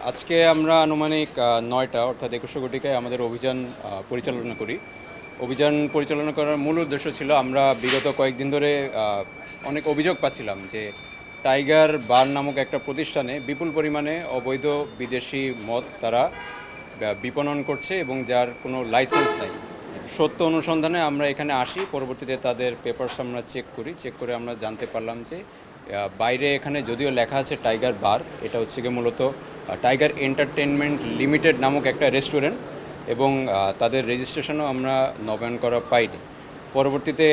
আজকে আমরা আনুমানিক 9টা অর্থাৎ 2100 কোটিকায় আমাদের অভিযান পরিচালনা করি। অভিযান পরিচালনা করার মূল উদ্দেশ্য ছিল আমরা বিগত কয়েকদিন ধরে অনেক অভিযোগ পাচ্ছিলাম যে টাইগার বার নামক একটা প্রতিষ্ঠানে বিপুল পরিমাণে অবৈধ বিদেশি মদ তারা বিপণন করছে এবং যার কোনো লাইসেন্স নাই। সত্য অনুসন্ধানে আমরা এখানে আসি, পরবর্তীতে তাদের পেপারস আমরা চেক করে আমরা জানতে পারলাম যে বাইরে এখানে যদিও লেখা আছে টাইগার বার, এটা হচ্ছে গিয়ে মূলত টাইগার এন্টারটেনমেন্ট লিমিটেড নামক একটা রেস্টুরেন্ট এবং তাদের রেজিস্ট্রেশনও আমরা নবায়ন করা পাইনি। পরবর্তীতে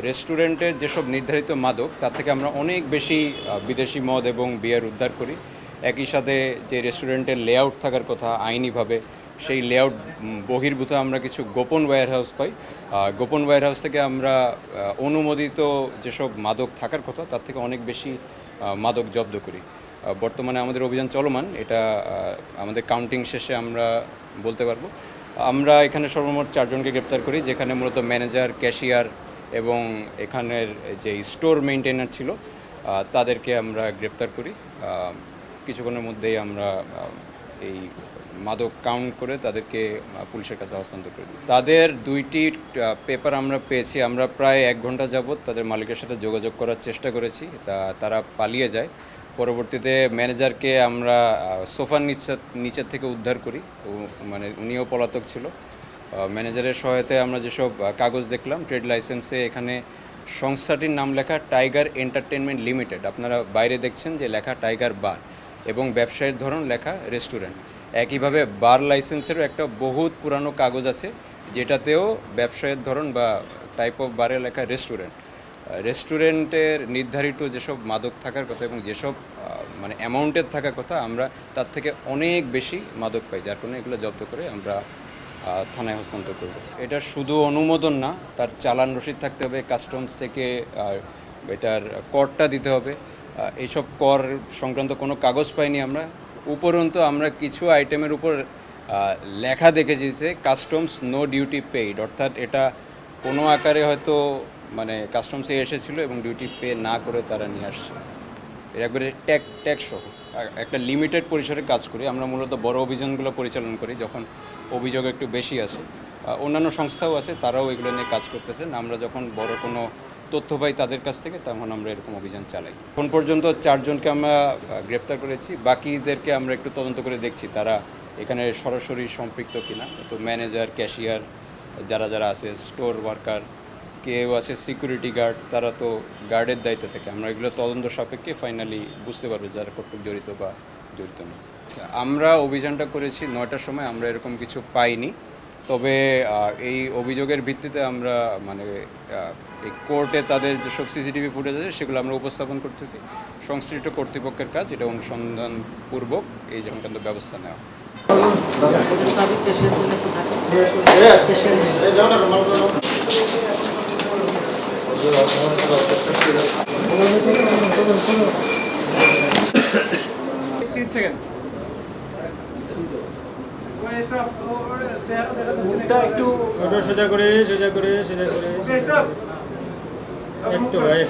রেস্টুরেন্টের যেসব নির্ধারিত মাদক তার থেকে আমরা অনেক বেশি বিদেশি মদ এবং বিয়ার উদ্ধার করি। একই সাথে যে রেস্টুরেন্টের লেআউট থাকার কথা আইনিভাবে, সেই লেআউট বহির্ভূত আমরা কিছু গোপন ওয়্যারহাউস পাই। গোপন ওয়্যারহাউস থেকে আমরা অনুমোদিত যেসব মাদক থাকার কথা তার থেকে অনেক বেশি মাদক জব্দ করি। বর্তমানে আমাদের অভিযান চলমান, এটা আমাদের কাউন্টিং শেষে আমরা বলতে পারবো। আমরা এখানে সর্বমোট 4 জনকে গ্রেপ্তার করি, যেখানে মূলত ম্যানেজার, ক্যাশিয়ার এবং এখানের যে স্টোর মেইনটেনার ছিল তাদেরকে আমরা গ্রেপ্তার করি। কিছুক্ষণের মধ্যেই আমরা এই মাদক কাউন্ট করে তাদেরকে পুলিশের কাছে হস্তান্তর করে দিই। তাদের 2টি পেপার আমরা পেয়েছি। আমরা প্রায় 1 ঘন্টা যাবৎ তাদের মালিকের সাথে যোগাযোগ করার চেষ্টা করেছি, তারা পালিয়ে যায়। পরবর্তীতে ম্যানেজারকে আমরা সোফার নিচের থেকে উদ্ধার করি, মানে উনিও পলাতক ছিল। ম্যানেজারের সহায়তায় আমরা যেসব কাগজ দেখলাম, ট্রেড লাইসেন্সে এখানে সংস্থাটির নাম লেখা টাইগার এন্টারটেনমেন্ট লিমিটেড, আপনারা বাইরে দেখছেন যে লেখা টাইগার বার, এবং ব্যবসায়ের ধরন লেখা রেস্টুরেন্ট। একইভাবে বার লাইসেন্সেরও একটা বহুত পুরানো কাগজ আছে, যেটাতেও ব্যবসায়ের ধরন বা টাইপ অফ বারে লেখা রেস্টুরেন্ট। রেস্টুরেন্টের নির্ধারিত যেসব মাদক থাকার কথা এবং যেসব মানে অ্যামাউন্টের থাকার কথা, আমরা তার থেকে অনেক বেশি মাদক পাই, যার কারণে এগুলো জব্দ করে আমরা থানায় হস্তান্তর করব। এটা শুধু অনুমোদন না, তার চালান রসিদ থাকতে হবে, কাস্টমস থেকে এটার করটা দিতে হবে। এইসব কর সংক্রান্ত কোনো কাগজ পাইনি আমরা। উপরন্তু আমরা কিছু আইটেমের উপর লেখা দেখেছি যে কাস্টমস নো ডিউটি পেইড, অর্থাৎ এটা কোনো আকারে হয়তো মানে কাস্টমসে এসেছিলো এবং ডিউটি পে না করে তারা নিয়ে আসছে। এর একবারে ট্যাক্স সহ একটা লিমিটেড পরিসরে কাজ করি। আমরা মূলত বড় অভিযানগুলো পরিচালনা করি যখন অভিযোগ একটু বেশি আসে। অন্যান্য সংস্থাও আছে, তারাও এগুলো নিয়ে কাজ করতেছেন। আমরা যখন বড় কোনো তথ্য পাই তাদের কাছ থেকে, তখন আমরা এরকম অভিযান চালাই। এখন পর্যন্ত 4 জনকে আমরা গ্রেপ্তার করেছি, বাকিদেরকে আমরা একটু তদন্ত করে দেখছি তারা এখানে সরাসরি সম্পৃক্ত কিনা। তো ম্যানেজার, ক্যাশিয়ার যারা আছে, স্টোর ওয়ার্কার, কেউ আছে সিকিউরিটি গার্ড, তারা তো গার্ডের দায়িত্ব থাকে। আমরা এগুলো তদন্ত সাপেক্ষে ফাইনালি বুঝতে পারবো যারা কর্তৃক জড়িত বা জড়িত না। আচ্ছা, আমরা অভিযানটা করেছি 9টার সময়, আমরা এরকম কিছু পাইনি। তবে এই অভিযোগের ভিত্তিতে আমরা মানে এই কোর্টে তাদের যেসব সিসিটিভি ফুটেজ আছে সেগুলো আমরা উপস্থাপন করতেছি। সংশ্লিষ্ট কর্তৃপক্ষের কাজ এটা অনুসন্ধানপূর্বক এই সংক্রান্ত ব্যবস্থা নেওয়া। একটু সোজা করে একটু ভাই